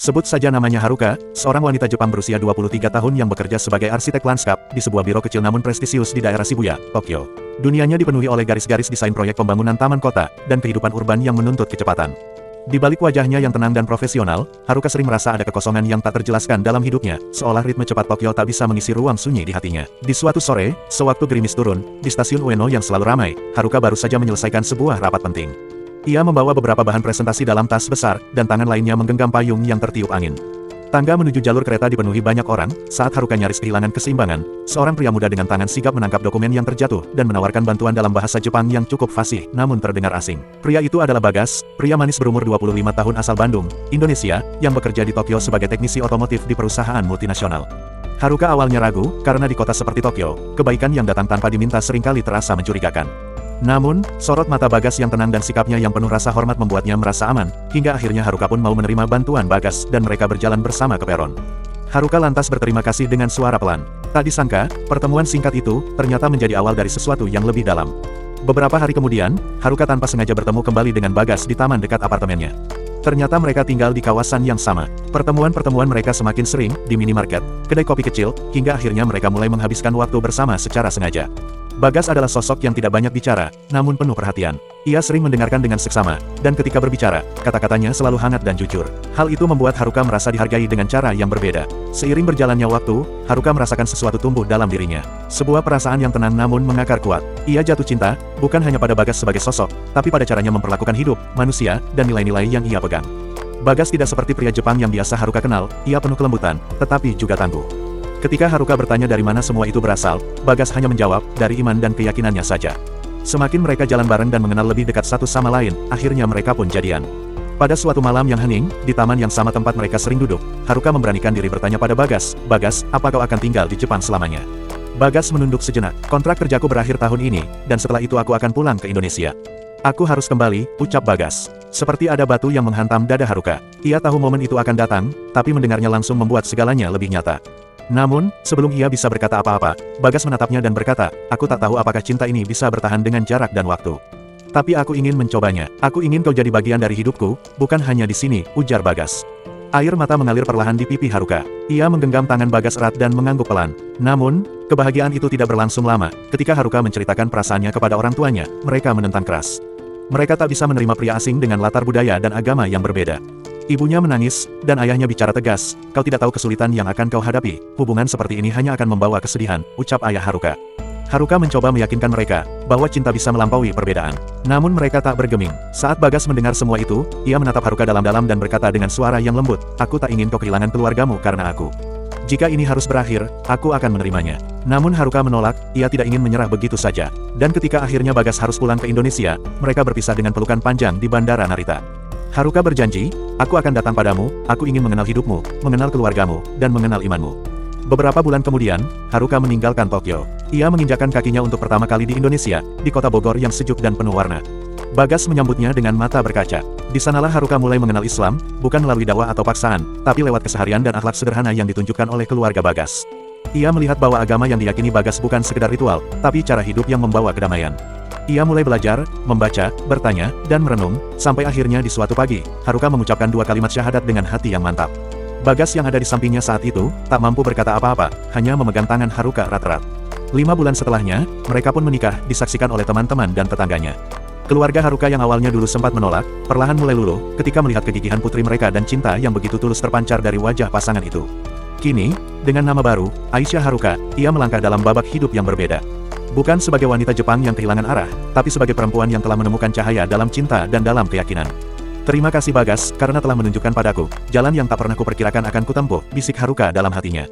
Sebut saja namanya Haruka, seorang wanita Jepang berusia 23 tahun yang bekerja sebagai arsitek lanskap di sebuah biro kecil namun prestisius di daerah Shibuya, Tokyo. Dunianya dipenuhi oleh garis-garis desain proyek pembangunan taman kota dan kehidupan urban yang menuntut kecepatan. Di balik wajahnya yang tenang dan profesional, Haruka sering merasa ada kekosongan yang tak terjelaskan dalam hidupnya, seolah ritme cepat Tokyo tak bisa mengisi ruang sunyi di hatinya. Di suatu sore, sewaktu gerimis turun, di stasiun Ueno yang selalu ramai, Haruka baru saja menyelesaikan sebuah rapat penting. Ia membawa beberapa bahan presentasi dalam tas besar, dan tangan lainnya menggenggam payung yang tertiup angin. Tangga menuju jalur kereta dipenuhi banyak orang, saat Haruka nyaris kehilangan keseimbangan, seorang pria muda dengan tangan sigap menangkap dokumen yang terjatuh dan menawarkan bantuan dalam bahasa Jepang yang cukup fasih namun terdengar asing. Pria itu adalah Bagas, pria manis berumur 25 tahun asal Bandung, Indonesia, yang bekerja di Tokyo sebagai teknisi otomotif di perusahaan multinasional. Haruka awalnya ragu, karena di kota seperti Tokyo, kebaikan yang datang tanpa diminta seringkali terasa mencurigakan. Namun, sorot mata Bagas yang tenang dan sikapnya yang penuh rasa hormat membuatnya merasa aman, hingga akhirnya Haruka pun mau menerima bantuan Bagas dan mereka berjalan bersama ke peron. Haruka lantas berterima kasih dengan suara pelan. Tak disangka, pertemuan singkat itu ternyata menjadi awal dari sesuatu yang lebih dalam. Beberapa hari kemudian, Haruka tanpa sengaja bertemu kembali dengan Bagas di taman dekat apartemennya. Ternyata mereka tinggal di kawasan yang sama. Pertemuan-pertemuan mereka semakin sering, di minimarket, kedai kopi kecil, hingga akhirnya mereka mulai menghabiskan waktu bersama secara sengaja. Bagas adalah sosok yang tidak banyak bicara, namun penuh perhatian. Ia sering mendengarkan dengan seksama, dan ketika berbicara, kata-katanya selalu hangat dan jujur. Hal itu membuat Haruka merasa dihargai dengan cara yang berbeda. Seiring berjalannya waktu, Haruka merasakan sesuatu tumbuh dalam dirinya. Sebuah perasaan yang tenang namun mengakar kuat. Ia jatuh cinta, bukan hanya pada Bagas sebagai sosok, tapi pada caranya memperlakukan hidup, manusia, dan nilai-nilai yang ia pegang. Bagas tidak seperti pria Jepang yang biasa Haruka kenal, ia penuh kelembutan, tetapi juga tangguh. Ketika Haruka bertanya dari mana semua itu berasal, Bagas hanya menjawab, dari iman dan keyakinannya saja. Semakin mereka jalan bareng dan mengenal lebih dekat satu sama lain, akhirnya mereka pun jadian. Pada suatu malam yang hening, di taman yang sama tempat mereka sering duduk, Haruka memberanikan diri bertanya pada Bagas, "Bagas, apa kau akan tinggal di Jepang selamanya?" Bagas menunduk sejenak. "Kontrak kerjaku berakhir tahun ini, dan setelah itu aku akan pulang ke Indonesia." "Aku harus kembali," ucap Bagas. Seperti ada batu yang menghantam dada Haruka. Ia tahu momen itu akan datang, tapi mendengarnya langsung membuat segalanya lebih nyata. Namun, sebelum ia bisa berkata apa-apa, Bagas menatapnya dan berkata, "Aku tak tahu apakah cinta ini bisa bertahan dengan jarak dan waktu. Tapi aku ingin mencobanya. Aku ingin kau jadi bagian dari hidupku, bukan hanya di sini," ujar Bagas. Air mata mengalir perlahan di pipi Haruka. Ia menggenggam tangan Bagas erat dan mengangguk pelan. Namun, kebahagiaan itu tidak berlangsung lama. Ketika Haruka menceritakan perasaannya kepada orang tuanya, mereka menentang keras. Mereka tak bisa menerima pria asing dengan latar budaya dan agama yang berbeda. Ibunya menangis, dan ayahnya bicara tegas, "Kau tidak tahu kesulitan yang akan kau hadapi. Hubungan seperti ini hanya akan membawa kesedihan," ucap ayah Haruka. Haruka mencoba meyakinkan mereka, bahwa cinta bisa melampaui perbedaan. Namun mereka tak bergeming. Saat Bagas mendengar semua itu, ia menatap Haruka dalam-dalam dan berkata dengan suara yang lembut, "Aku tak ingin kau kehilangan keluargamu karena aku. Jika ini harus berakhir, aku akan menerimanya." Namun Haruka menolak, ia tidak ingin menyerah begitu saja. Dan ketika akhirnya Bagas harus pulang ke Indonesia, mereka berpisah dengan pelukan panjang di Bandara Narita. Haruka berjanji, "Aku akan datang padamu, aku ingin mengenal hidupmu, mengenal keluargamu, dan mengenal imanmu." Beberapa bulan kemudian, Haruka meninggalkan Tokyo. Ia menginjakkan kakinya untuk pertama kali di Indonesia, di kota Bogor yang sejuk dan penuh warna. Bagas menyambutnya dengan mata berkaca. Di sanalah Haruka mulai mengenal Islam, bukan melalui dakwah atau paksaan, tapi lewat keseharian dan akhlak sederhana yang ditunjukkan oleh keluarga Bagas. Ia melihat bahwa agama yang diyakini Bagas bukan sekedar ritual, tapi cara hidup yang membawa kedamaian. Ia mulai belajar, membaca, bertanya, dan merenung, sampai akhirnya di suatu pagi, Haruka mengucapkan 2 kalimat syahadat dengan hati yang mantap. Bagas yang ada di sampingnya saat itu, tak mampu berkata apa-apa, hanya memegang tangan Haruka erat-erat. 5 bulan setelahnya, mereka pun menikah, disaksikan oleh teman-teman dan tetangganya. Keluarga Haruka yang awalnya dulu sempat menolak, perlahan mulai luluh, ketika melihat kegigihan putri mereka dan cinta yang begitu tulus terpancar dari wajah pasangan itu. Kini, dengan nama baru, Aisyah Haruka, ia melangkah dalam babak hidup yang berbeda. Bukan sebagai wanita Jepang yang kehilangan arah, tapi sebagai perempuan yang telah menemukan cahaya dalam cinta dan dalam keyakinan. "Terima kasih Bagas, karena telah menunjukkan padaku, jalan yang tak pernah kuperkirakan akan kutempuh," bisik Haruka dalam hatinya.